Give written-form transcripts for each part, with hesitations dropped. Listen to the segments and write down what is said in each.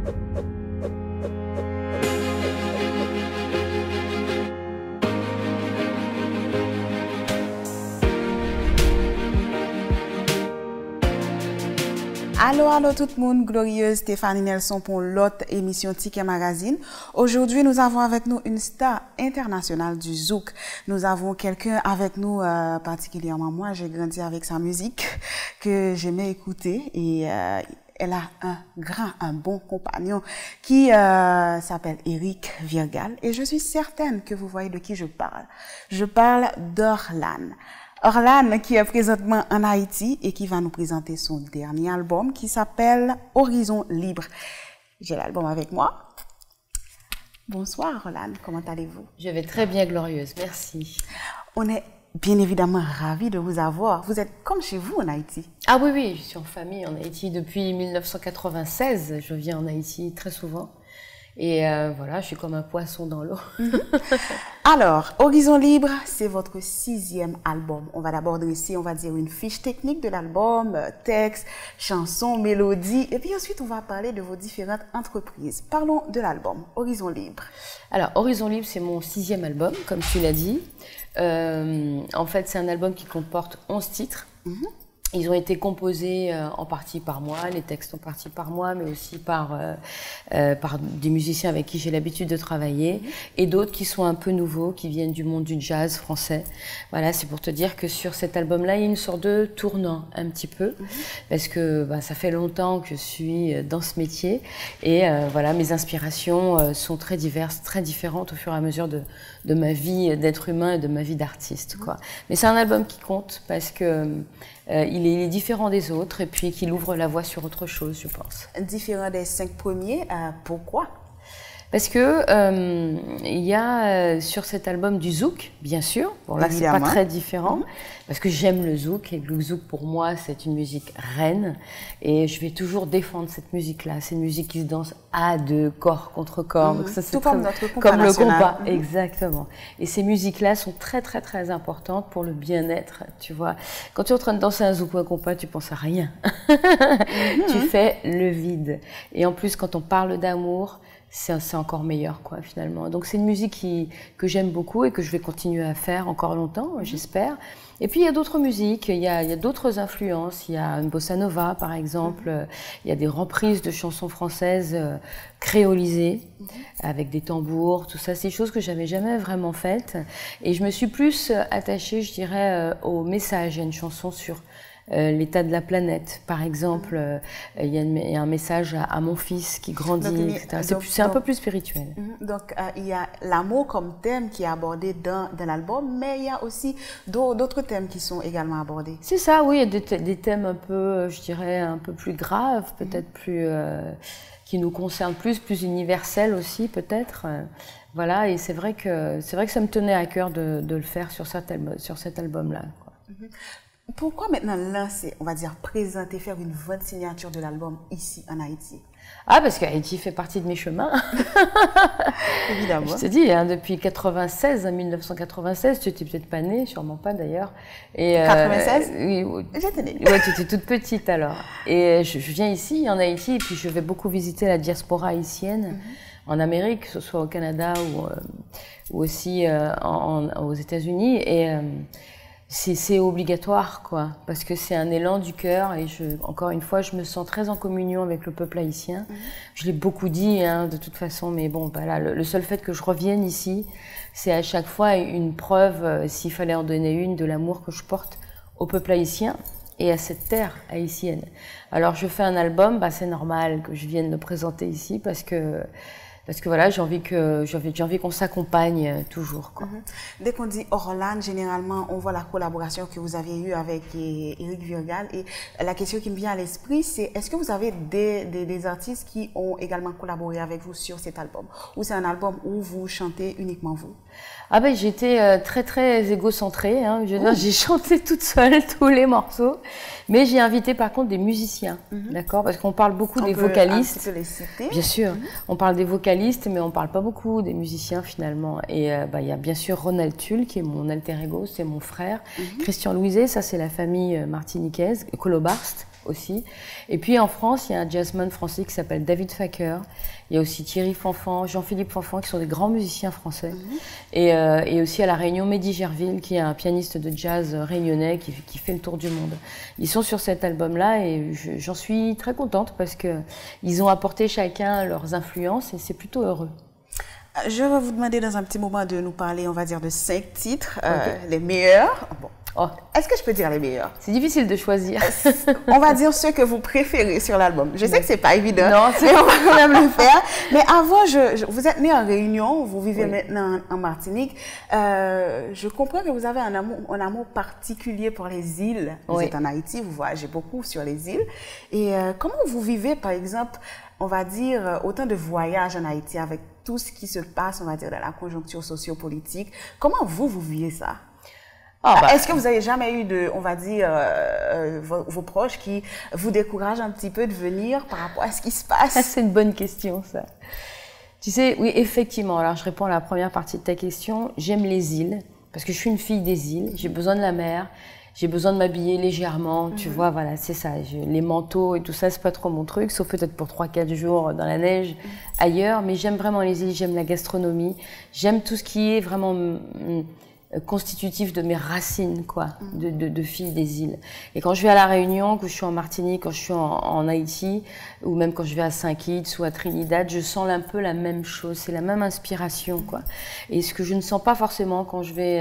Allô, allô tout le monde, glorieuse Stéphanie Nelson pour l'autre émission Ticket Magazine. Aujourd'hui, nous avons avec nous une star internationale du zouk. Nous avons quelqu'un avec nous, particulièrement moi, j'ai grandi avec sa musique que j'aimais écouter et elle a un bon compagnon qui s'appelle Éric Virgal et je suis certaine que vous voyez de qui je parle. Je parle d'Orlan. Orlan qui est présentement en Haïti et qui va nous présenter son dernier album qui s'appelle Horizon Libre. J'ai l'album avec moi. Bonsoir Orlan, comment allez-vous? Je vais très bien, glorieuse, merci. On est bien évidemment ravis de vous avoir. Vous êtes comme chez vous en Haïti. Ah oui, oui, je suis en famille en Haïti depuis 1996. Je viens en Haïti très souvent. Et voilà, je suis comme un poisson dans l'eau. Alors, Horizon Libre, c'est votre 6e album. On va d'abord dresser, on va dire, une fiche technique de l'album, texte, chansons, mélodies. Et puis ensuite, on va parler de vos différentes entreprises. Parlons de l'album, Horizon Libre. Alors, Horizon Libre, c'est mon 6e album, comme tu l'as dit. En fait, c'est un album qui comporte 11 titres. Ils ont été composés en partie par moi, les textes en partie par moi, mais aussi par des musiciens avec qui j'ai l'habitude de travailler, et d'autres qui sont un peu nouveaux, qui viennent du monde du jazz français. Voilà, c'est pour te dire que sur cet album-là, il y a une sorte de tournant un petit peu, parce que ça fait longtemps que je suis dans ce métier, et voilà, mes inspirations sont très diverses, très différentes au fur et à mesure de ma vie d'être humain et de ma vie d'artiste, quoi. Mais c'est un album qui compte parce que il est différent des autres et puis qu'il ouvre la voie sur autre chose, je pense. Différent des 5 premiers, pourquoi? Parce que il y a sur cet album du zouk, bien sûr. Bon là, c'est pas très différent parce que j'aime le zouk et le zouk pour moi c'est une musique reine et je vais toujours défendre cette musique-là. C'est une musique qui se danse à deux, corps contre corps. Donc ça, c'est comme notre combat comme le combat, national. Exactement. Et ces musiques-là sont très très très importantes pour le bien-être. Tu vois, quand tu es en train de danser un zouk ou un compas, tu penses à rien. Tu fais le vide. Et en plus, quand on parle d'amour, c'est encore meilleur, quoi, finalement. Donc, c'est une musique que j'aime beaucoup et que je vais continuer à faire encore longtemps, j'espère. Et puis, il y a d'autres musiques, il y a d'autres influences. Il y a une bossa nova, par exemple. Il y a des reprises de chansons françaises créolisées, avec des tambours, tout ça. C'est des choses que j'avais jamais vraiment faites. Et je me suis plus attachée, je dirais, au message. Il y a une chanson sur l'état de la planète, par exemple, il y a un message à mon fils qui grandit, etc. C'est un peu plus spirituel. Donc, il y a l'amour comme thème qui est abordé dans l'album, mais il y a aussi d'autres thèmes qui sont également abordés. C'est ça, oui, il y a des thèmes un peu, je dirais, un peu plus graves, peut-être plus, qui nous concernent plus universels aussi, peut-être. Voilà, et c'est vrai que ça me tenait à cœur de le faire sur cet album-là. Pourquoi maintenant lancer, on va dire présenter, faire une vraie signature de l'album ici en Haïti? Ah, parce qu'Haïti fait partie de mes chemins. Évidemment. Je te dis, hein, depuis 1996, tu n'étais peut-être pas née, sûrement pas d'ailleurs. 96? Oui, j'étais née. Ouais, tu étais toute petite alors. Et je viens ici, en Haïti, et puis je vais beaucoup visiter la diaspora haïtienne en Amérique, que ce soit au Canada ou aussi aux États-Unis. Et c'est obligatoire, quoi, parce que c'est un élan du cœur et encore une fois, je me sens très en communion avec le peuple haïtien. Je l'ai beaucoup dit, hein, de toute façon, mais bon, voilà, le seul fait que je revienne ici, c'est à chaque fois une preuve, s'il fallait en donner une, de l'amour que je porte au peuple haïtien et à cette terre haïtienne. Alors, je fais un album, c'est normal que je vienne le présenter ici parce que voilà, j'ai envie qu'on s'accompagne toujours, quoi. Dès qu'on dit Orlan, généralement, on voit la collaboration que vous avez eue avec Éric Virgal. Et la question qui me vient à l'esprit, c'est est-ce que vous avez des artistes qui ont également collaboré avec vous sur cet album? Ou c'est un album où vous chantez uniquement vous? Ah ben, j'étais très très égocentrée, hein. J'ai chanté toute seule tous les morceaux, mais j'ai invité par contre des musiciens, d'accord, parce qu'on parle beaucoup des vocalistes. On peut les citer. Bien sûr, on parle des vocalistes, mais on parle pas beaucoup des musiciens finalement. Et il y a bien sûr Ronald Tulle qui est mon alter ego, c'est mon frère. Christian Louiset, ça c'est la famille martiniquaise, Colobarst. aussi. Et puis en France, il y a un jazzman français qui s'appelle David Faker. Il y a aussi Thierry Fanfan, Jean-Philippe Fanfan, qui sont des grands musiciens français. Et aussi à La Réunion, Mehdi Gerville, qui est un pianiste de jazz réunionnais qui fait le tour du monde. Ils sont sur cet album-là et j'en suis très contente parce qu'ils ont apporté chacun leurs influences et c'est plutôt heureux. Je vais vous demander dans un petit moment de nous parler, on va dire, de 5 titres, les meilleurs. Bon. Oh. Est-ce que je peux dire les meilleurs? C'est difficile de choisir. On va dire ceux que vous préférez sur l'album. Je sais que c'est pas évident, non, mais on va quand même le faire. Mais avant, vous êtes né en Réunion, vous vivez maintenant en Martinique. Je comprends que vous avez un amour particulier pour les îles. Vous êtes en Haïti, vous voyagez beaucoup sur les îles. Et comment vous vivez, par exemple, on va dire, autant de voyages en Haïti avec tout ce qui se passe, on va dire, dans la conjoncture sociopolitique? Comment vous vivez ça? Est-ce que vous avez jamais eu on va dire, vos proches qui vous découragent un petit peu de venir par rapport à ce qui se passe? C'est une bonne question, ça. Tu sais, oui, effectivement. Alors, je réponds à la première partie de ta question. J'aime les îles, parce que je suis une fille des îles. J'ai besoin de la mer. J'ai besoin de m'habiller légèrement, tu vois, voilà, c'est ça. Les manteaux et tout ça, c'est pas trop mon truc, sauf peut-être pour 3-4 jours dans la neige ailleurs. Mais j'aime vraiment les îles, j'aime la gastronomie. J'aime tout ce qui est vraiment constitutif de mes racines, quoi, de fille des îles. Et quand je vais à La Réunion, que je suis en Martinique, quand je suis en Haïti, ou même quand je vais à Saint-Kitts ou à Trinidad, je sens un peu la même chose, c'est la même inspiration, quoi. Et ce que je ne sens pas forcément quand je vais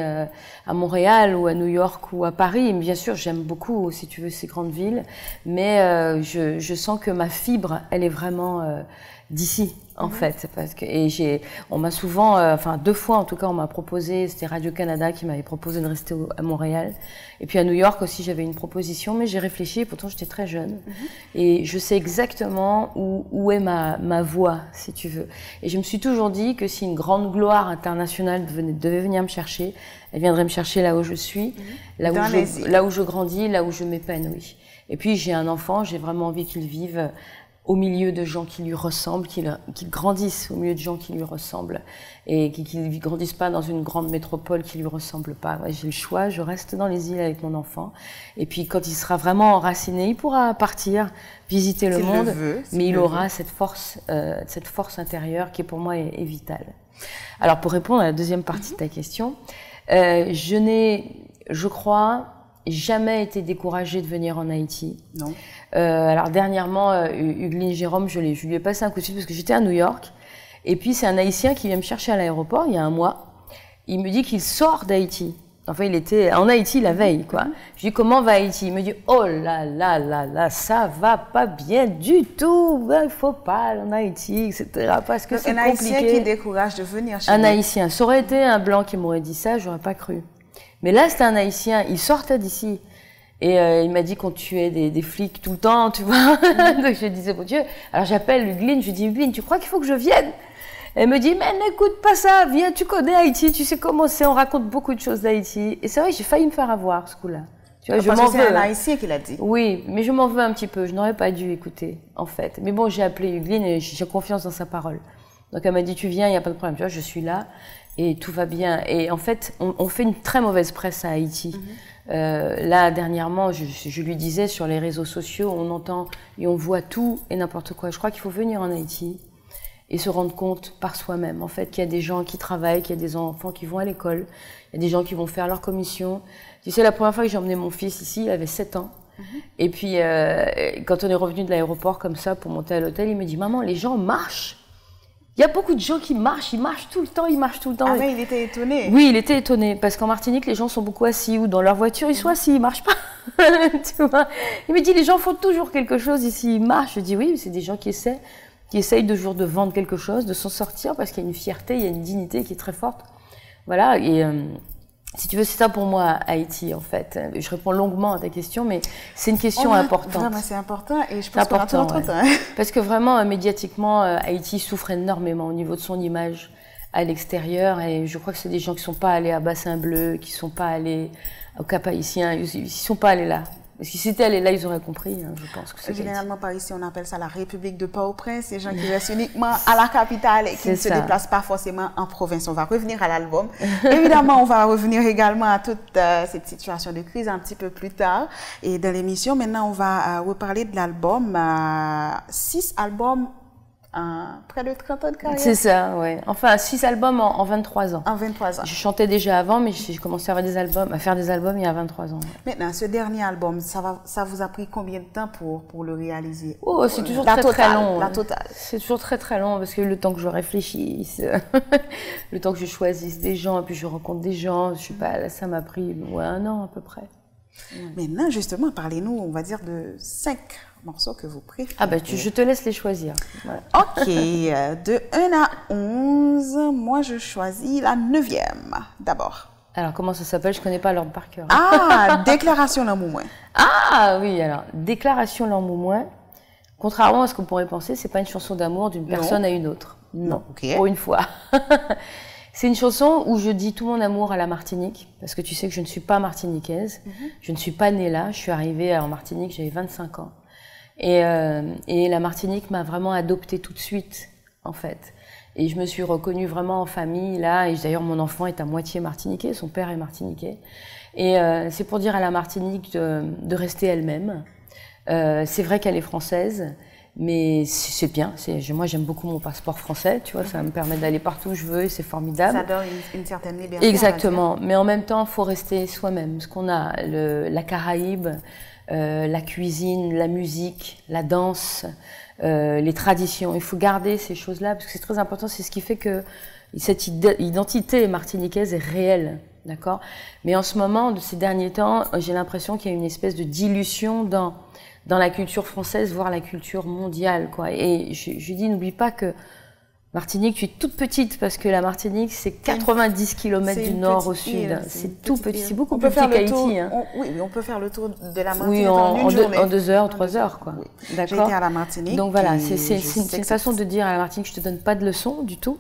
à Montréal ou à New York ou à Paris, bien sûr, j'aime beaucoup, si tu veux, ces grandes villes, mais je sens que ma fibre, elle est vraiment d'ici, en fait, parce que on m'a souvent, enfin 2 fois en tout cas, on m'a proposé, c'était Radio-Canada qui m'avait proposé de rester à Montréal, et puis à New York aussi j'avais une proposition, mais j'ai réfléchi, pourtant j'étais très jeune, et je sais exactement où est ma voie, si tu veux. Et je me suis toujours dit que si une grande gloire internationale devait venir me chercher, elle viendrait me chercher là où je suis, là où je grandis, là où je m'épanouis. Et puis j'ai un enfant, j'ai vraiment envie qu'il vive au milieu de gens qui lui ressemblent, qu'il grandisse au milieu de gens qui lui ressemblent et qu'il ne grandisse pas dans une grande métropole qui lui ressemble pas. Ouais, j'ai le choix, je reste dans les îles avec mon enfant et puis quand il sera vraiment enraciné, il pourra partir, visiter le monde, mais il aura cette force intérieure qui pour moi est vitale. Alors pour répondre à la deuxième partie de ta question, je n'ai, je crois, jamais été découragée de venir en Haïti. Non. Alors dernièrement, Hugueline Jérôme, je lui ai passé un coup de fil parce que j'étais à New York. Et puis c'est un Haïtien qui vient me chercher à l'aéroport il y a un mois. Il me dit qu'il sort d'Haïti. Enfin, il était en Haïti la veille, quoi. Je lui dis comment va Haïti? Il me dit oh là là là là, ça va pas bien du tout. Il faut pas aller en Haïti, etc. Parce que c'est compliqué. Un Haïtien qui décourage de venir chez nous. Un nous. Haïtien. Ça aurait été un blanc qui m'aurait dit ça, j'aurais pas cru. Mais là, c'était un Haïtien. Il sortait d'ici. Et il m'a dit qu'on tuait des flics tout le temps, tu vois. Donc je disais, mon Dieu. Alors j'appelle Hugueline, je lui dis, Hugueline, tu crois qu'il faut que je vienne? Elle me dit, mais n'écoute pas ça, viens, tu connais Haïti, tu sais comment c'est, on raconte beaucoup de choses d'Haïti. Et c'est vrai, j'ai failli me faire avoir ce coup-là. Tu vois, je m'en veux. C'est un Haïtien qui l'a dit. Oui, mais je m'en veux un petit peu, je n'aurais pas dû écouter, en fait. Mais bon, j'ai appelé Hugueline et j'ai confiance dans sa parole. Donc elle m'a dit, tu viens, il n'y a pas de problème, tu vois, je suis là et tout va bien. Et en fait, on fait une très mauvaise presse à Haïti. Là, dernièrement, je lui disais sur les réseaux sociaux, on entend et on voit tout et n'importe quoi. Je crois qu'il faut venir en Haïti et se rendre compte par soi-même, en fait, qu'il y a des gens qui travaillent, qu'il y a des enfants qui vont à l'école, il y a des gens qui vont faire leur commission. Tu sais, la première fois que j'ai emmené mon fils ici, il avait 7 ans. Et puis, quand on est revenu de l'aéroport comme ça pour monter à l'hôtel, il me dit « Maman, les gens marchent ». Il y a beaucoup de gens qui marchent, ils marchent tout le temps, ils marchent tout le temps. Ah mais il était étonné. Oui, il était étonné, parce qu'en Martinique, les gens sont beaucoup assis, ou dans leur voiture, ils sont assis, ils marchent pas. Tu vois, il me dit, les gens font toujours quelque chose ici, ils marchent. Je dis, oui, c'est des gens qui essayent de jour de vendre quelque chose, de s'en sortir, parce qu'il y a une fierté, il y a une dignité qui est très forte. Voilà, et si tu veux, c'est ça pour moi, Haïti, en fait. Je réponds longuement à ta question, mais c'est une question importante. Vraiment, c'est important, et je pense qu'on a tout notre temps. Parce que vraiment, médiatiquement, Haïti souffre énormément au niveau de son image à l'extérieur, et je crois que c'est des gens qui ne sont pas allés à Bassin Bleu, qui ne sont pas allés au Cap Haïtien, ils ne sont pas allés là. Parce que si c'était allé là, ils auraient compris, hein, je pense. Que généralement, par ici, on appelle ça la République de Port-au-Prince. C'est les gens qui restent uniquement à la capitale et qui ne se déplacent pas forcément en province. On va revenir à l'album. Évidemment, on va revenir également à toute cette situation de crise un petit peu plus tard. Et dans l'émission, maintenant, on va reparler de l'album. 6 albums. Près de 30 ans de carrière. C'est ça, ouais. Enfin, 6 albums en 23 ans. En 23 ans. Je chantais déjà avant, mais j'ai commencé à faire des albums il y a 23 ans. Maintenant, ce dernier album, ça vous a pris combien de temps pour le réaliser? Oh, c'est toujours très long. La totale. C'est toujours très long parce que le temps que je réfléchisse, le temps que je choisisse des gens, et puis je rencontre des gens, je sais pas, là, ça m'a pris 1 an à peu près. Maintenant, justement, parlez-nous, on va dire, de 5 morceaux que vous préférez. Ah je te laisse les choisir. Voilà. Ok, de 1 à 11, moi je choisis la 9e d'abord. Alors comment ça s'appelle? Je connais pas l'ordre par cœur. Ah, Déclaration l'amour moins. Ah oui, alors Déclaration l'amour moins. Contrairement à ce qu'on pourrait penser, c'est pas une chanson d'amour d'une personne à une autre. Non, okay. Pour une fois. C'est une chanson où je dis tout mon amour à la Martinique, parce que tu sais que je ne suis pas martiniquaise, je ne suis pas née là, je suis arrivée en Martinique, j'avais 25 ans. Et la Martinique m'a vraiment adoptée tout de suite, en fait. Et je me suis reconnue vraiment en famille, là, et d'ailleurs mon enfant est à moitié martiniquais, son père est martiniquais. Et c'est pour dire à la Martinique de rester elle-même. C'est vrai qu'elle est française, mais c'est bien. Moi, j'aime beaucoup mon passeport français, tu vois, ça me permet d'aller partout où je veux et c'est formidable. Ça donne une certaine liberté. Exactement, mais en même temps, il faut rester soi-même. Ce qu'on a, la Caraïbe, la cuisine, la musique, la danse, les traditions. Il faut garder ces choses-là parce que c'est très important. C'est ce qui fait que cette identité martiniquaise est réelle, d'accord? Mais en ce moment, de ces derniers temps, j'ai l'impression qu'il y a une espèce de dilution dans la culture française, voire la culture mondiale, quoi. Et je dis, n'oublie pas que Martinique, tu es toute petite parce que la Martinique, c'est 90 km du nord au sud. C'est tout petit, c'est beaucoup plus petit qu'Haïti. Hein. Oui, mais on peut faire le tour de la Martinique en une journée. En 2 heures, 3 heures, quoi. Oui. D'accord. J'ai été à la Martinique. Donc voilà, c'est une façon de dire à la Martinique, je te donne pas de leçons du tout,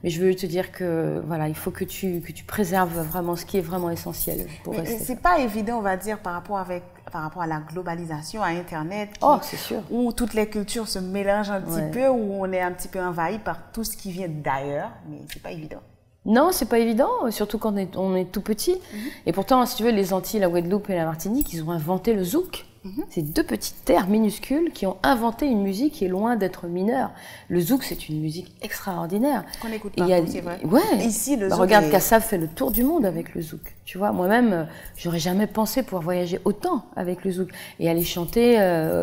mais je veux te dire que voilà, il faut que tu préserves vraiment ce qui est vraiment essentiel pour rester. C'est pas évident, on va dire, par rapport à la globalisation, à Internet, c'est sûr, où toutes les cultures se mélangent un petit peu, où on est un petit peu envahi par tout ce qui vient d'ailleurs, mais c'est pas évident. Non, c'est pas évident, surtout quand on est tout petit. Et pourtant, si tu veux, les Antilles, la Guadeloupe et la Martinique, ils ont inventé le zouk. C'est 2 petites terres minuscules qui ont inventé une musique qui est loin d'être mineure. Le zouk, c'est une musique extraordinaire. Qu'on écoute pas, c'est vrai. Ouais. Ici, le zouk regarde, Kassav fait le tour du monde avec le zouk. Tu vois, moi-même, j'aurais jamais pensé pouvoir voyager autant avec le zouk et aller chanter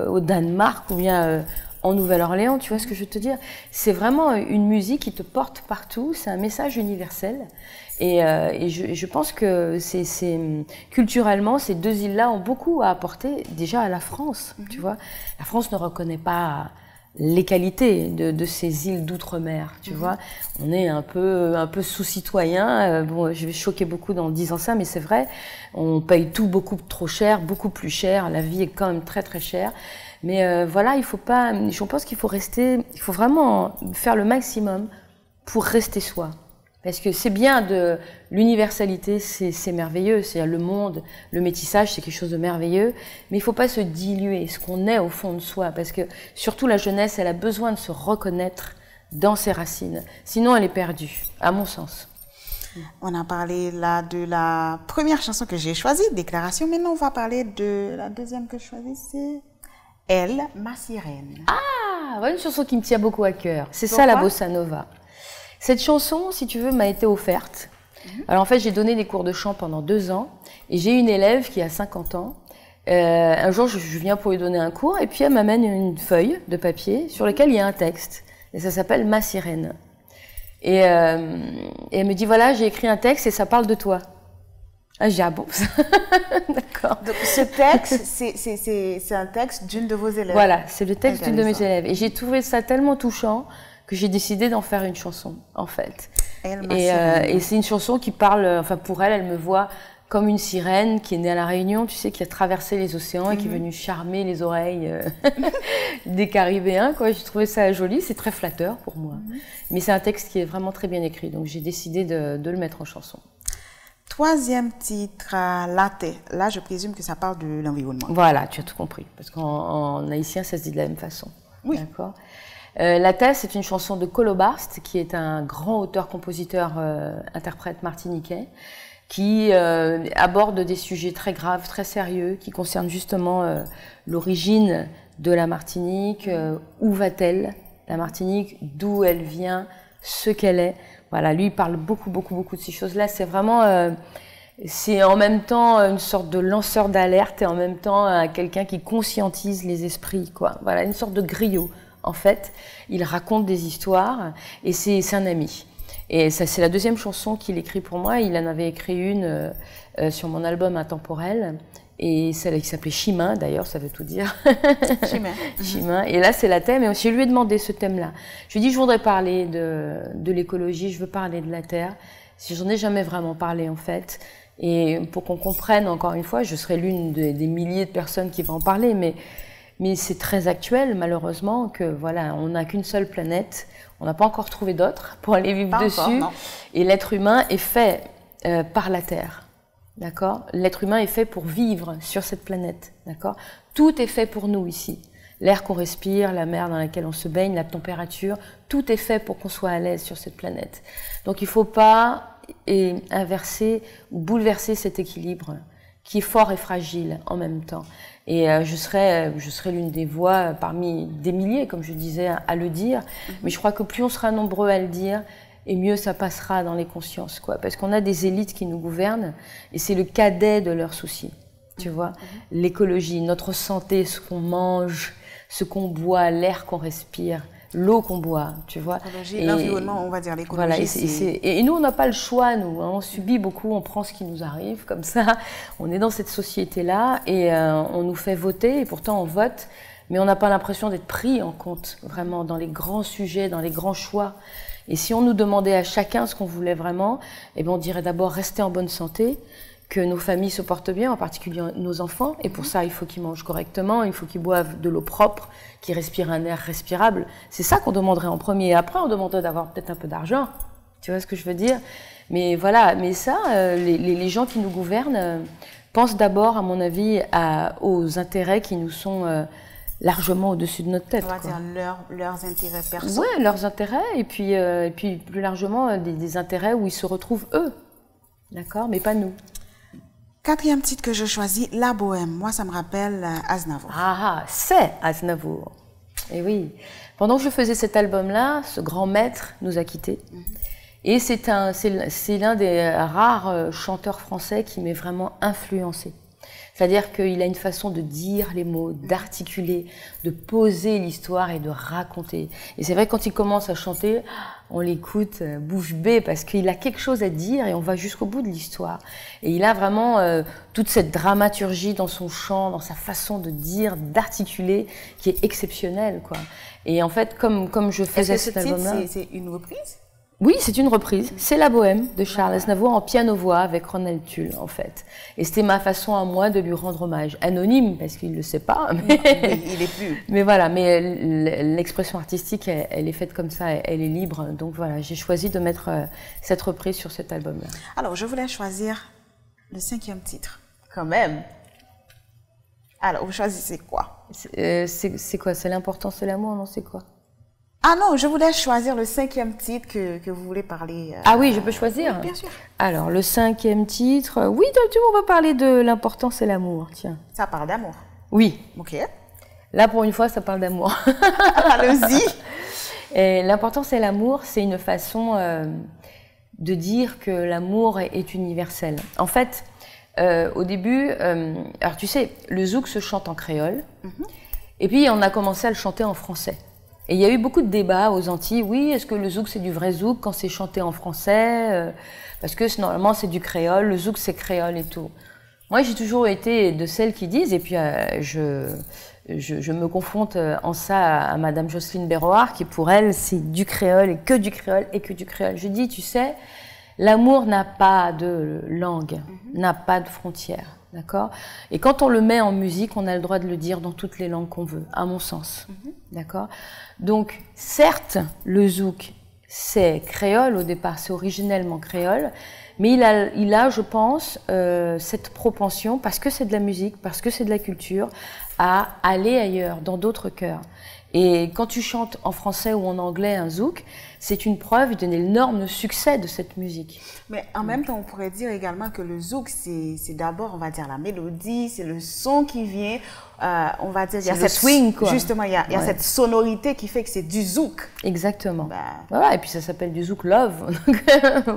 au Danemark ou bien en Nouvelle-Orléans. Tu vois ce que je veux te dire? C'est vraiment une musique qui te porte partout. C'est un message universel. Et je pense que culturellement, ces 2 îles-là ont beaucoup à apporter déjà à la France, tu vois. La France ne reconnaît pas les qualités de ces îles d'outre-mer, tu vois. On est un peu sous-citoyen. Bon, je vais choquer beaucoup en disant ça, mais c'est vrai. On paye tout beaucoup trop cher, beaucoup plus cher. La vie est quand même très très chère. Mais voilà, je pense qu'il faut vraiment faire le maximum pour rester soi. Parce que c'est bien l'universalité, c'est merveilleux, c'est le monde, le métissage, c'est quelque chose de merveilleux, mais il faut pas se diluer, ce qu'on est au fond de soi, parce que surtout la jeunesse, elle a besoin de se reconnaître dans ses racines, sinon elle est perdue, à mon sens. On a parlé là de la première chanson que j'ai choisie, Déclaration, maintenant on va parler de la deuxième que je choisis, c'est Elle, ma sirène. Ah, une chanson qui me tient beaucoup à cœur, c'est ça la bossa nova. Cette chanson, si tu veux, m'a été offerte. Alors en fait, j'ai donné des cours de chant pendant 2 ans et j'ai une élève qui a 50 ans. Un jour, je viens pour lui donner un cours et puis elle m'amène une feuille de papier sur laquelle il y a un texte. Et ça s'appelle « Ma sirène ». Et elle me dit, voilà, j'ai écrit un texte et ça parle de toi. Ah, j'ai dit, ah bon, d'accord. Donc ce texte, c'est un texte d'une de vos élèves. Voilà, c'est le texte d'une de mes élèves. Et j'ai trouvé ça tellement touchant que j'ai décidé d'en faire une chanson, en fait. Et c'est une chanson qui parle, enfin pour elle, elle me voit comme une sirène qui est née à La Réunion, tu sais, qui a traversé les océans et qui est venue charmer les oreilles des Caribéens, quoi. J'ai trouvé ça joli, c'est très flatteur pour moi. Mais c'est un texte qui est vraiment très bien écrit, donc j'ai décidé de le mettre en chanson. Troisième titre, La Terre. Là, je présume que ça parle de l'environnement. Voilà, tu as tout compris. Parce qu'en haïtien, ça se dit de la même façon. Oui. D'accord. La Terre, c'est une chanson de Colo Barst, qui est un grand auteur-compositeur, interprète martiniquais, qui aborde des sujets très graves, très sérieux, qui concernent justement l'origine de la Martinique, où va-t-elle, la Martinique, d'où elle vient, ce qu'elle est. Voilà, lui, il parle beaucoup de ces choses-là. C'est vraiment, c'est en même temps une sorte de lanceur d'alerte et en même temps quelqu'un qui conscientise les esprits, quoi. Voilà, une sorte de griot. En fait, il raconte des histoires et c'est un ami. Et ça, c'est la deuxième chanson qu'il écrit pour moi. Il en avait écrit une sur mon album Intemporel. Et celle qui s'appelait Chemin, d'ailleurs, ça veut tout dire. Chemin. Chemin. Et là, c'est la thème. Et je lui ai demandé ce thème-là. Je lui ai dit, je voudrais parler de l'écologie, je veux parler de la Terre. Si j'en ai jamais vraiment parlé, en fait. Et pour qu'on comprenne, encore une fois, je serai l'une des milliers de personnes qui vont en parler. Mais c'est très actuel, malheureusement, que voilà, on n'a qu'une seule planète. On n'a pas encore trouvé d'autres pour aller vivre dessus. Et l'être humain est fait par la Terre. D'accord? L'être humain est fait pour vivre sur cette planète. D'accord? Tout est fait pour nous ici. L'air qu'on respire, la mer dans laquelle on se baigne, la température, tout est fait pour qu'on soit à l'aise sur cette planète. Donc il ne faut pas inverser ou bouleverser cet équilibre qui est fort et fragile en même temps. Et je serai l'une des voix parmi des milliers, comme je disais, à le dire. Mais je crois que plus on sera nombreux à le dire, et mieux ça passera dans les consciences, quoi. Parce qu'on a des élites qui nous gouvernent, et c'est le cadet de leurs soucis, tu vois. L'écologie, notre santé, ce qu'on mange, ce qu'on boit, l'air qu'on respire, l'eau qu'on boit, tu vois. L'environnement, on va dire l'écologie. Voilà, et nous, on n'a pas le choix, nous. Hein. On subit beaucoup, on prend ce qui nous arrive, comme ça. On est dans cette société-là, et on nous fait voter, et pourtant on vote, mais on n'a pas l'impression d'être pris en compte, vraiment, dans les grands sujets, dans les grands choix. Et si on nous demandait à chacun ce qu'on voulait vraiment, eh bien on dirait d'abord rester en bonne santé, que nos familles se portent bien, en particulier nos enfants. Et pour ça, il faut qu'ils mangent correctement, il faut qu'ils boivent de l'eau propre, qu'ils respirent un air respirable. C'est ça qu'on demanderait en premier. Et après, on demanderait d'avoir peut-être un peu d'argent. Tu vois ce que je veux dire? Mais voilà, mais ça, les gens qui nous gouvernent pensent d'abord, à mon avis, aux intérêts qui nous sont largement au-dessus de notre tête. On va dire leurs intérêts personnels. Oui, leurs intérêts, et puis plus largement des intérêts où ils se retrouvent eux. D'accord? Mais pas nous. Quatrième titre que je choisis, La Bohème. Moi, ça me rappelle Aznavour. Ah, c'est Aznavour. Et oui. Pendant que je faisais cet album-là, ce grand maître nous a quittés. Et c'est l'un des rares chanteurs français qui m'est vraiment influencé. C'est-à-dire qu'il a une façon de dire les mots, d'articuler, de poser l'histoire et de raconter. Et c'est vrai que quand il commence à chanter, on l'écoute bouche bée parce qu'il a quelque chose à dire et on va jusqu'au bout de l'histoire. Et il a vraiment toute cette dramaturgie dans son chant, dans sa façon de dire, d'articuler, qui est exceptionnelle, quoi. Et en fait, comme je faisais cet album-là... Est-ce que c'est une reprise ? Oui, c'est une reprise. C'est La Bohème de Charles Aznavour en piano-voix avec Ronald Tull, en fait. Et c'était ma façon à moi de lui rendre hommage. Anonyme, parce qu'il ne le sait pas. Mais... Oui, il est plus. Mais voilà, mais l'expression artistique, elle est faite comme ça, elle est libre. Donc voilà, j'ai choisi de mettre cette reprise sur cet album-là. Alors, je voulais choisir le 5e titre, quand même. Alors, vous choisissez quoi? C'est quoi? C'est l'importance de l'amour, non? C'est quoi? Ah non, je voulais choisir le 5e titre que vous voulez parler. Ah oui, je peux choisir? Oui, bien sûr. Alors, le 5e titre, oui, on va parler de l'importance et l'amour, tiens. Ça parle d'amour? Oui. Ok. Là, pour une fois, ça parle d'amour. Allons-y. Et l'importance et l'amour, c'est une façon de dire que l'amour est universel. En fait, au début, alors tu sais, le zouk se chante en créole, et puis on a commencé à le chanter en français. Et il y a eu beaucoup de débats aux Antilles. Oui, est-ce que le zouk, c'est du vrai zouk quand c'est chanté en français? Parce que normalement, c'est du créole. Le zouk, c'est créole et tout. Moi, j'ai toujours été de celles qui disent, et puis je me confronte en ça à Madame Jocelyne Berroard, qui pour elle, c'est du créole et que du créole et que du créole. Je dis, tu sais, l'amour n'a pas de langue, n'a pas de frontières. D'accord? Et quand on le met en musique, on a le droit de le dire dans toutes les langues qu'on veut, à mon sens. D'accord? Donc, certes, le zouk, c'est créole au départ, c'est originellement créole, mais il a je pense, cette propension, parce que c'est de la musique, parce que c'est de la culture, à aller ailleurs, dans d'autres cœurs. Et quand tu chantes en français ou en anglais un zouk, c'est une preuve d'un énorme succès de cette musique. Mais en même temps, on pourrait dire également que le zouk, c'est d'abord, on va dire, la mélodie, c'est le son qui vient, on va dire, il y a cette swing, quoi. Justement, il y a cette sonorité qui fait que c'est du zouk. Exactement. Voilà, et puis ça s'appelle du zouk love.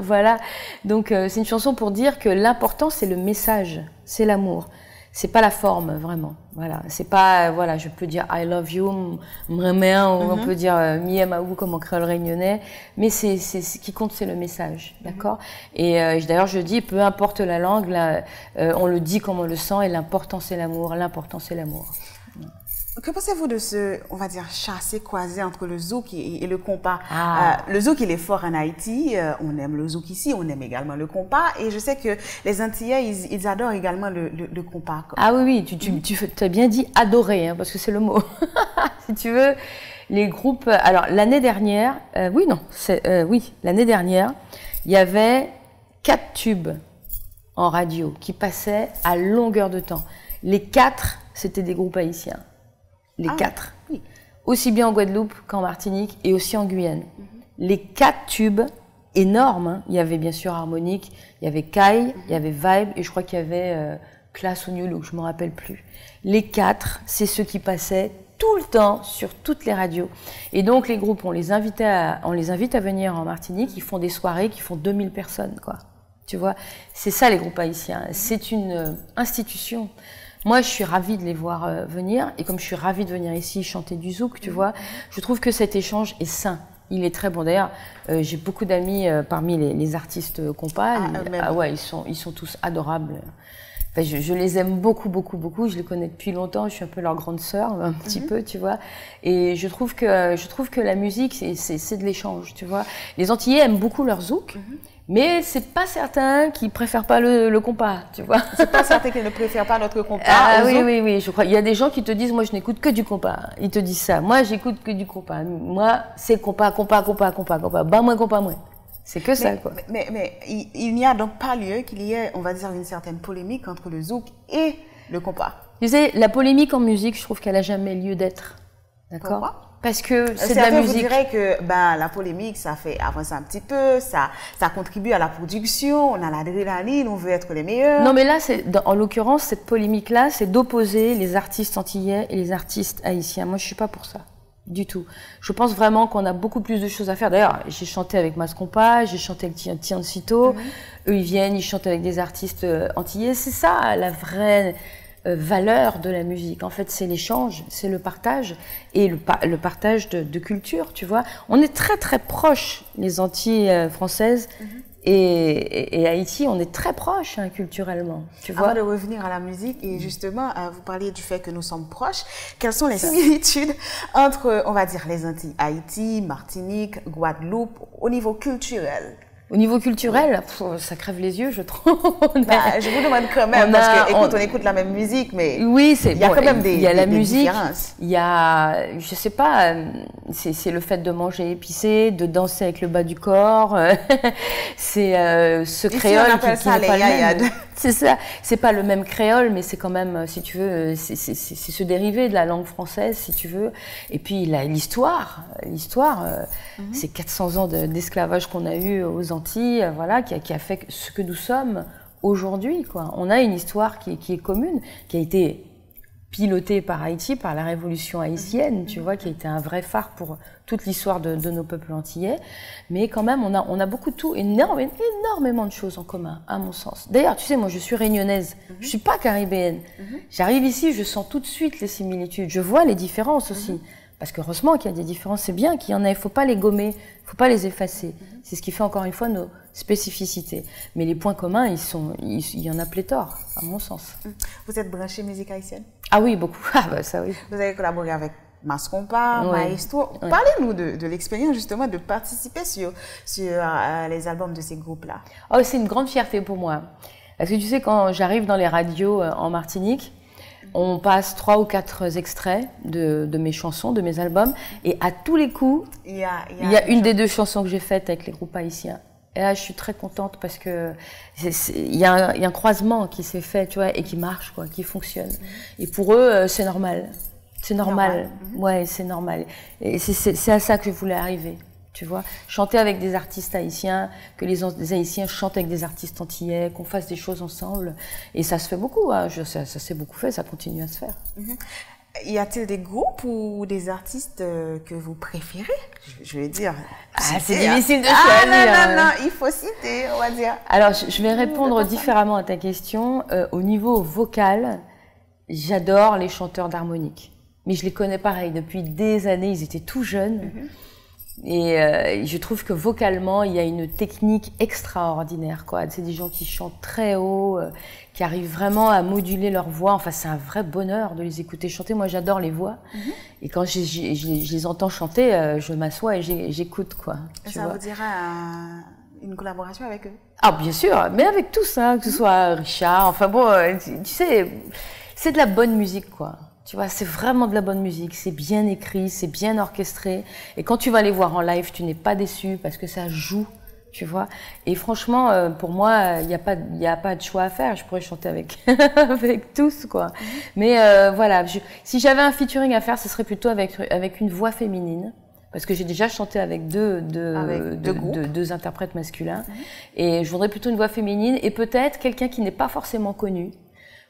Voilà. Donc c'est une chanson pour dire que l'important, c'est le message, c'est l'amour. C'est pas la forme, vraiment. Voilà. C'est pas, voilà, je peux dire I love you, m'reméen, ou on peut dire mi aime à vous comme en créole réunionnais. Mais ce qui compte, c'est le message. D'accord? Et d'ailleurs, je dis, peu importe la langue, là, on le dit comme on le sent, et l'important, c'est l'amour. L'important, c'est l'amour. Que pensez-vous de ce, on va dire, chassé-croisé entre le zouk et le compas? Le zouk, il est fort en Haïti. On aime le zouk ici, on aime également le compas. Et je sais que les Antillais, ils adorent également le compas. Ah oui, tu as bien dit adorer, hein, parce que c'est le mot. Si tu veux, les groupes... Alors, l'année dernière... l'année dernière, il y avait 4 tubes en radio qui passaient à longueur de temps. Les 4, c'était des groupes haïtiens. Les 4. Oui. Aussi bien en Guadeloupe qu'en Martinique et aussi en Guyane. Les 4 tubes énormes, hein. Il y avait bien sûr Harmonique, il y avait Kai, il y avait Vibe et je crois qu'il y avait Classe ou New Look, je ne me rappelle plus. Les 4, c'est ceux qui passaient tout le temps sur toutes les radios. Et donc les groupes, on les invite à venir en Martinique, ils font des soirées qui font 2000 personnes, quoi. Tu vois, c'est ça les groupes haïtiens. C'est une institution. Moi, je suis ravie de les voir venir, et comme je suis ravie de venir ici chanter du zouk, tu vois, je trouve que cet échange est sain. Il est très bon. D'ailleurs, j'ai beaucoup d'amis parmi les artistes compas. Ouais, ils sont tous adorables. Enfin, je les aime beaucoup, beaucoup, beaucoup. Je les connais depuis longtemps. Je suis un peu leur grande sœur, un petit peu, tu vois. Et je trouve que la musique, c'est de l'échange, tu vois. Les Antillais aiment beaucoup leur zouk. Mais c'est pas certain qu'ils préfèrent pas le compas, tu vois. C'est pas certain qu'ils ne préfèrent pas notre compas. Oui, je crois. Il y a des gens qui te disent, moi, je n'écoute que du compas. Ils te disent ça. Moi, j'écoute que du compas. Moi, c'est compas. Bah, moi, compas, moi. C'est que ça, quoi. Mais il n'y a donc pas lieu qu'il y ait, on va dire, une certaine polémique entre le zouk et le compas. Tu sais, la polémique en musique, je trouve qu'elle a jamais lieu d'être. D'accord? Pourquoi? Parce que c'est de la musique. Vous direz que la polémique, ça fait avancer un petit peu, ça contribue à la production, on a l'adrénaline, on veut être les meilleurs. Non, mais là, en l'occurrence, cette polémique-là, c'est d'opposer les artistes antillais et les artistes haïtiens. Moi, je suis pas pour ça, du tout. Je pense vraiment qu'on a beaucoup plus de choses à faire. D'ailleurs, j'ai chanté avec Mascompa, j'ai chanté avec Tiancito. Eux, ils viennent, ils chantent avec des artistes antillais. C'est ça, la vraie valeur de la musique. En fait, c'est l'échange, c'est le partage et le partage de culture, tu vois. On est très très proches, les Antilles françaises et Haïti, on est très proches hein, culturellement, tu vois. Avant de revenir à la musique, et justement, vous parliez du fait que nous sommes proches, quelles sont les similitudes entre, on va dire, les Antilles, Haïti, Martinique, Guadeloupe, au niveau culturel? Au niveau culturel, ça crève les yeux, je trouve. Je vous demande quand même, parce que, écoute, on écoute la même musique, mais oui, il y a quand même des musique, différences. Il y a, je sais pas, c'est le fait de manger épicé, de danser avec le bas du corps. C'est ce créole qui n'est pas le même. C'est ça, c'est pas le même créole, mais c'est quand même, si tu veux, c'est se dériver de la langue française, si tu veux. Et puis l'histoire, c'est 400 ans d'esclavage qu'on a eu aux Antilles, voilà, qui a fait ce que nous sommes aujourd'hui, quoi. On a une histoire qui est commune, qui a été pilotée par Haïti, par la révolution haïtienne, tu vois, qui a été un vrai phare pour toute l'histoire de nos peuples antillais. Mais quand même, on a beaucoup de tout, énormément de choses en commun, à mon sens. D'ailleurs, tu sais, moi, je suis réunionnaise, je suis pas caribéenne. J'arrive ici, je sens tout de suite les similitudes, je vois les différences aussi. Parce que heureusement qu'il y a des différences, c'est bien qu'il y en ait, il ne faut pas les gommer, il ne faut pas les effacer. C'est ce qui fait encore une fois nos spécificités. Mais les points communs, il y en a pléthore, à mon sens. Vous êtes branché musique haïtienne? Ah oui, beaucoup. Ah bah ça oui. Vous avez collaboré avec Mascompa, Maestro. Parlez-nous de l'expérience justement de participer sur les albums de ces groupes-là. Oh, c'est une grande fierté pour moi. Parce que tu sais, quand j'arrive dans les radios en Martinique, On passe 3 ou 4 extraits de mes chansons, de mes albums. Et à tous les coups, il y a une des 2 chansons que j'ai faites avec les groupes haïtiens. Et là, je suis très contente parce que il y a un croisement qui s'est fait, tu vois, et qui marche, quoi, qui fonctionne. Et pour eux, c'est normal. C'est normal. Ouais, c'est normal. Et c'est à ça que je voulais arriver. Tu vois, chanter avec des artistes haïtiens, que des Haïtiens chantent avec des artistes antillais, qu'on fasse des choses ensemble. Et ça se fait beaucoup, hein. Ça s'est beaucoup fait, ça continue à se faire. Y a-t-il des groupes ou des artistes que vous préférez? Je vais dire. C'est difficile de choisir. Non, il faut citer, on va dire. Alors, je vais répondre différemment à ta question. Au niveau vocal, j'adore les chanteurs d'harmonique. Mais je les connais pareil, depuis des années, ils étaient tout jeunes. Et je trouve que vocalement, il y a une technique extraordinaire, quoi. C'est des gens qui chantent très haut, qui arrivent vraiment à moduler leur voix. Enfin, c'est un vrai bonheur de les écouter chanter. Moi, j'adore les voix. Et quand je les entends chanter, je m'assois et j'écoute, quoi. Ça vous dira une collaboration avec eux? Ah, bien sûr, mais avec tous, hein, que ce soit Richard. Enfin bon, tu sais, c'est de la bonne musique, quoi. Tu vois, c'est vraiment de la bonne musique, c'est bien écrit, c'est bien orchestré. Et quand tu vas les voir en live, tu n'es pas déçu parce que ça joue, tu vois. Et franchement, pour moi, il n'y a pas de choix à faire. Je pourrais chanter avec, avec tous, quoi. Mais voilà, si j'avais un featuring à faire, ce serait plutôt avec une voix féminine. Parce que j'ai déjà chanté avec deux interprètes masculins. Et je voudrais plutôt une voix féminine et peut-être quelqu'un qui n'est pas forcément connu.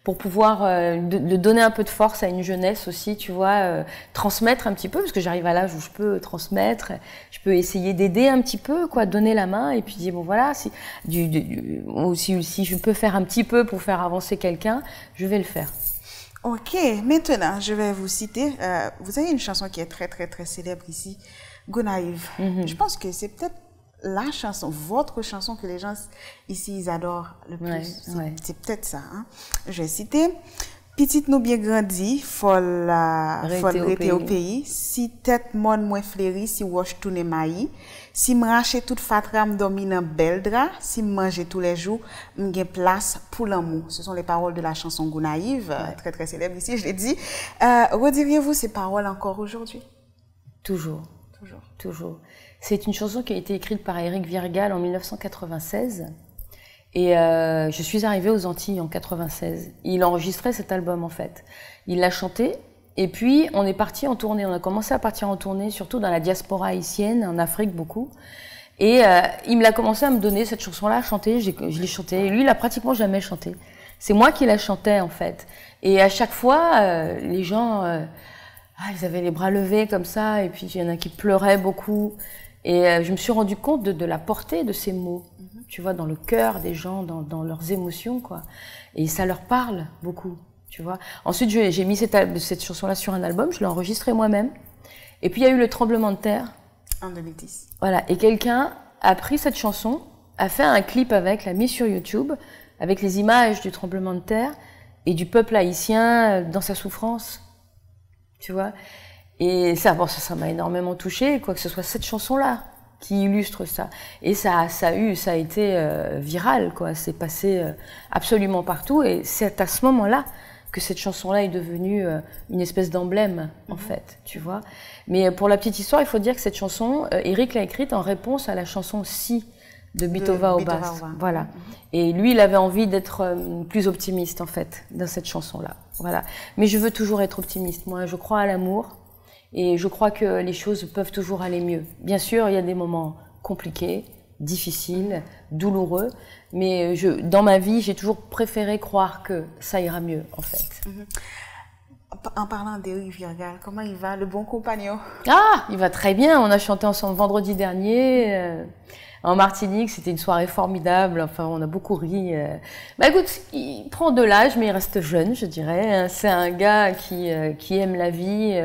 Pour pouvoir de donner un peu de force à une jeunesse aussi, tu vois, transmettre un petit peu, parce que j'arrive à l'âge où je peux transmettre, je peux essayer d'aider un petit peu, quoi, donner la main, et puis dire, bon voilà, si je peux faire un petit peu pour faire avancer quelqu'un, je vais le faire. Ok, maintenant, je vais vous citer, vous avez une chanson qui est très, très, très célèbre ici, Gonaïve. Je pense que c'est peut-être la chanson, votre chanson que les gens ici, ils adorent le plus. C'est peut-être ça. Hein? Je vais citer. Petite nous bien grandi, folle rete au pays. Si tête mon moins fléri, si wash tourne maï. Si m'rache toute fatra, m'domine bel drap. Si m'mange tous les jours, m'gain place pour l'amour. Ce sont les paroles de la chanson Gonaïve, très très célèbre ici, je l'ai dit. Rediriez-vous ces paroles encore aujourd'hui? Toujours. C'est une chanson qui a été écrite par Éric Virgal en 1996 et je suis arrivée aux Antilles en 96. Il enregistrait cet album en fait. Il l'a chanté et puis on est parti en tournée. On a commencé à partir en tournée, surtout dans la diaspora haïtienne, en Afrique beaucoup. Et il me l'a commencé à me donner cette chanson-là à chanter. Je l'ai chantée. Lui, il a pratiquement jamais chanté. C'est moi qui la chantais en fait. Et à chaque fois, les gens, ils avaient les bras levés comme ça. Et puis il y en a qui pleuraient beaucoup. Et je me suis rendu compte de la portée de ces mots, tu vois, dans le cœur des gens, dans leurs émotions, quoi. Et ça leur parle beaucoup, tu vois. Ensuite, j'ai mis cette chanson-là sur un album, je l'ai enregistrée moi-même. Et puis, il y a eu le tremblement de terre. En 2010. Voilà. Et quelqu'un a pris cette chanson, a fait un clip avec, l'a mis sur YouTube, avec les images du tremblement de terre et du peuple haïtien dans sa souffrance, tu vois. Et ça m'a énormément touchée, quoi que ce soit cette chanson-là qui illustre ça. Et ça a été viral, quoi. C'est passé absolument partout. Et c'est à ce moment-là que cette chanson-là est devenue une espèce d'emblème, en fait, tu vois. Mais pour la petite histoire, il faut dire que cette chanson, Éric l'a écrite en réponse à la chanson Si de Bitova Obas. Voilà. Et lui, il avait envie d'être plus optimiste, en fait, dans cette chanson-là. Voilà. Mais je veux toujours être optimiste. Moi, je crois à l'amour. Et je crois que les choses peuvent toujours aller mieux. Bien sûr, il y a des moments compliqués, difficiles, douloureux, mais dans ma vie, j'ai toujours préféré croire que ça ira mieux, en fait. En parlant d'Éric Virgal, comment il va, le bon compagnon? Ah, il va très bien. On a chanté ensemble vendredi dernier en Martinique. C'était une soirée formidable. Enfin, on a beaucoup ri. Bah écoute, il prend de l'âge, mais il reste jeune, je dirais. C'est un gars qui aime la vie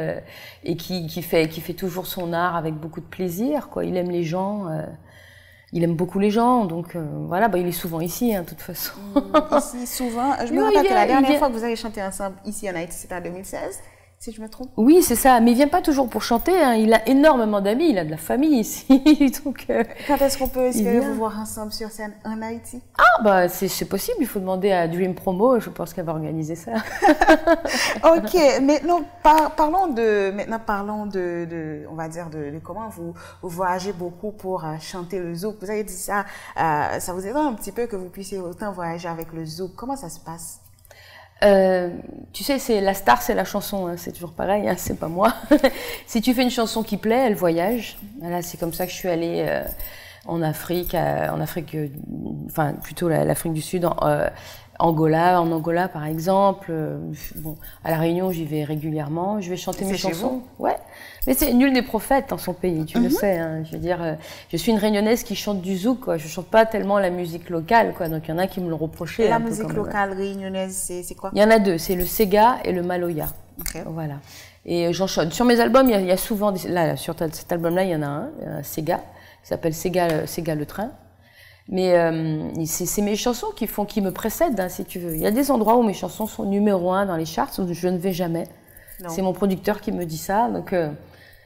et qui fait toujours son art avec beaucoup de plaisir, quoi. Il aime les gens. Il aime beaucoup les gens, donc voilà, bah, il est souvent ici, hein, de toute façon. Ici, souvent. Je me rappelle que la dernière fois que vous avez chanté ensemble ici en Haïti, c'était en 2016. si je me trompe. Oui, c'est ça. Mais il vient pas toujours pour chanter. Hein. Il a énormément d'amis. Il a de la famille ici. Donc, quand est-ce qu'on peut espérer vous voir ensemble sur scène en Haïti? Ah, bah, c'est possible. Il faut demander à Dream Promo. Je pense qu'elle va organiser ça. Ok. Maintenant, parlons de, on va dire, de comment vous voyagez beaucoup pour chanter le zouk. Vous avez dit ça, ça vous étonne un petit peu que vous puissiez autant voyager avec le zouk. Comment ça se passe? Tu sais, c'est la star, c'est la chanson, hein, c'est toujours pareil, hein, c'est pas moi. Si tu fais une chanson qui plaît, elle voyage. Voilà, c'est comme ça que je suis allée en Afrique, enfin plutôt l'Afrique du Sud, en Angola par exemple. Bon, à la Réunion, j'y vais régulièrement. Je vais chanter mes chansons. Ouais, mais c'est nul n'est prophète dans son pays, tu le sais. Hein. Je veux dire, je suis une Réunionnaise qui chante du zouk, quoi. Je chante pas tellement la musique locale, quoi. Donc il y en a qui me le reprochaient. Et la musique locale réunionnaise, c'est quoi? Il y en a deux, c'est le Sega et le Maloya. Okay. Voilà. Et j'en chante. Sur mes albums, il y a souvent là, sur cet album-là, il y en a un Sega qui s'appelle Sega le train. Mais c'est mes chansons qui me précèdent, hein, si tu veux. Il y a des endroits où mes chansons sont numéro 1 dans les charts, où je ne vais jamais. C'est mon producteur qui me dit ça. Donc,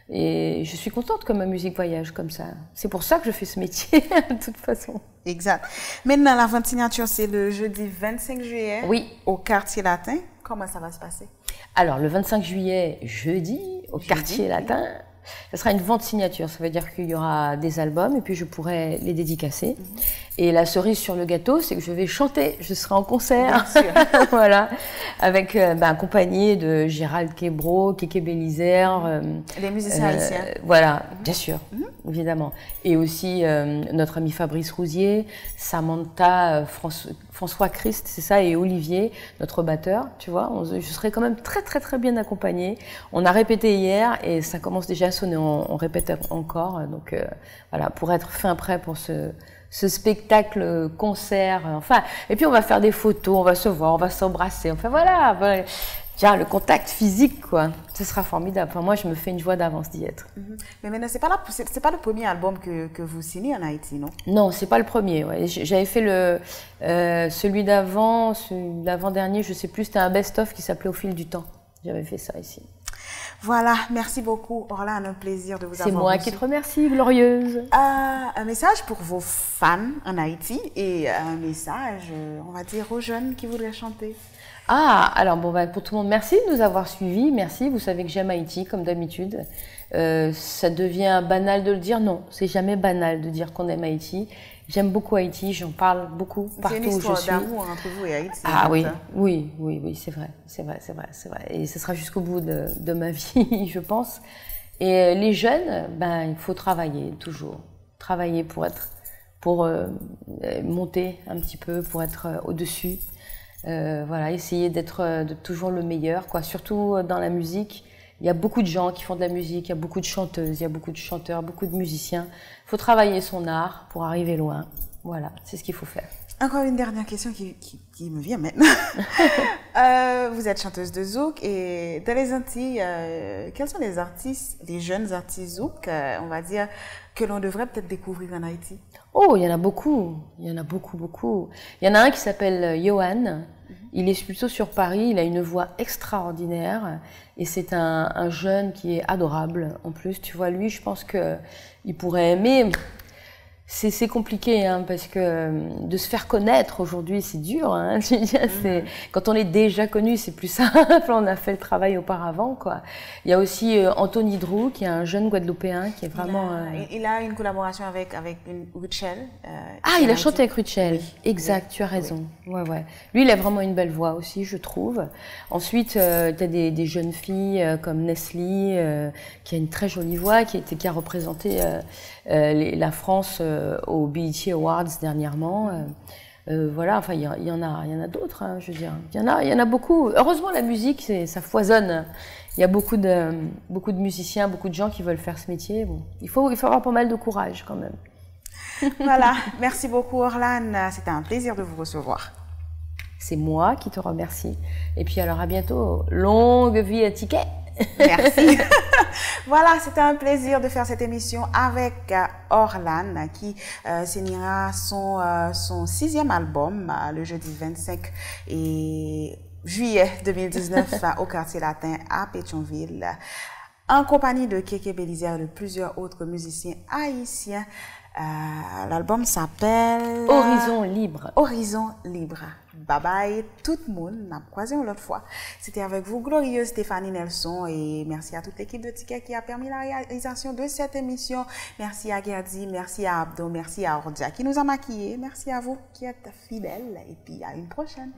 et je suis contente que ma musique voyage comme ça. C'est pour ça que je fais ce métier, de toute façon. Exact. Maintenant, la vente signature, c'est le jeudi 25 juillet. Oui. Au Quartier Latin. Comment ça va se passer? Alors, le 25 juillet, jeudi, au Quartier Latin. Ce sera une vente signature, ça veut dire qu'il y aura des albums et puis je pourrai les dédicacer. Et la cerise sur le gâteau, c'est que je vais chanter, je serai en concert, voilà, avec accompagné de Gérald Québro, Kéké Bélizaire, les musiciens haïtiens. Voilà, bien sûr, évidemment. Et aussi notre ami Fabrice Rousier, Samantha, François Christ, c'est ça, et Olivier, notre batteur, tu vois. Je serai quand même très très très bien accompagnée. On a répété hier et ça commence déjà à sonner, on répète encore. Donc voilà, pour être fin prêt pour ce spectacle, concert, enfin. Et puis on va faire des photos, on va se voir, on va s'embrasser. Enfin voilà, tiens, le contact physique, quoi. Ce sera formidable. Enfin, moi, je me fais une joie d'avance d'y être. Mais maintenant, c'est pas le premier album que vous signez en Haïti, non? Non, c'est pas le premier. Ouais. J'avais fait celui d'avant, l'avant-dernier, je sais plus, c'était un best-of qui s'appelait Au fil du temps. J'avais fait ça ici. Voilà, merci beaucoup, Orlane, un plaisir de vous avoir. C'est moi qui te remercie, Glorieuse. Un message pour vos fans en Haïti et un message, on va dire, aux jeunes qui voudraient chanter. Ah, alors bon, pour tout le monde, merci de nous avoir suivis, merci. Vous savez que j'aime Haïti, comme d'habitude. Ça devient banal de le dire, non, c'est jamais banal de dire qu'on aime Haïti. J'aime beaucoup Haïti, j'en parle beaucoup partout où je suis. C'est une histoire d'amour entre vous et Haïti. Ah oui, c'est vrai. Et ce sera jusqu'au bout de ma vie, je pense. Et les jeunes, il faut travailler toujours. Travailler pour monter un petit peu, pour être au-dessus. Voilà, essayer d'être toujours le meilleur, quoi. Surtout dans la musique. Il y a beaucoup de gens qui font de la musique, il y a beaucoup de chanteuses, il y a beaucoup de chanteurs, beaucoup de musiciens. Il faut travailler son art pour arriver loin. Voilà, c'est ce qu'il faut faire. Encore une dernière question qui me vient maintenant. Vous êtes chanteuse de zouk et dans les Antilles, quels sont les artistes, les jeunes artistes zouk, on va dire, que l'on devrait peut-être découvrir en Haïti? Oh, il y en a beaucoup. Il y en a beaucoup. Il y en a un qui s'appelle Yohan. Il est plutôt sur Paris, il a une voix extraordinaire et c'est un jeune qui est adorable. En plus, tu vois, lui, je pense qu'il pourrait aimer. C'est compliqué, hein, parce que de se faire connaître aujourd'hui, c'est dur. Hein, quand on est déjà connu, c'est plus simple. On a fait le travail auparavant, quoi. Il y a aussi Anthony Drou, qui est un jeune Guadeloupéen, qui est vraiment. Il a une collaboration avec une Rutschel. Il a chanté avec Rutschel. Oui. Exact, tu as raison. Oui. Ouais. Lui, il a vraiment une belle voix aussi, je trouve. Ensuite, tu as des jeunes filles comme Nestlé, qui a une très jolie voix, qui a représenté la France aux BET Awards dernièrement. Voilà, enfin, il y en a d'autres, hein, je veux dire. Il y en a beaucoup. Heureusement, la musique, ça foisonne. Il y a beaucoup de musiciens, beaucoup de gens qui veulent faire ce métier. Bon, il faut avoir pas mal de courage quand même. Voilà, merci beaucoup Orlane. C'était un plaisir de vous recevoir. C'est moi qui te remercie. Et puis alors à bientôt. Longue vie à Ticket. Merci. Voilà, c'était un plaisir de faire cette émission avec Orlane qui signera son 6e album le jeudi 25 et juillet 2019 au quartier latin à Pétionville, en compagnie de Kéké Bélizer et de plusieurs autres musiciens haïtiens. L'album s'appelle Horizon Libre. Horizon Libre. Bye bye tout le monde. On a croisé une autre fois. C'était avec vous, glorieuse Stéphanie Nelson, et merci à toute l'équipe de Ticket qui a permis la réalisation de cette émission. Merci à Gerdi, merci à Abdo, merci à Ordia qui nous a maquillés. Merci à vous qui êtes fidèles, et puis à une prochaine.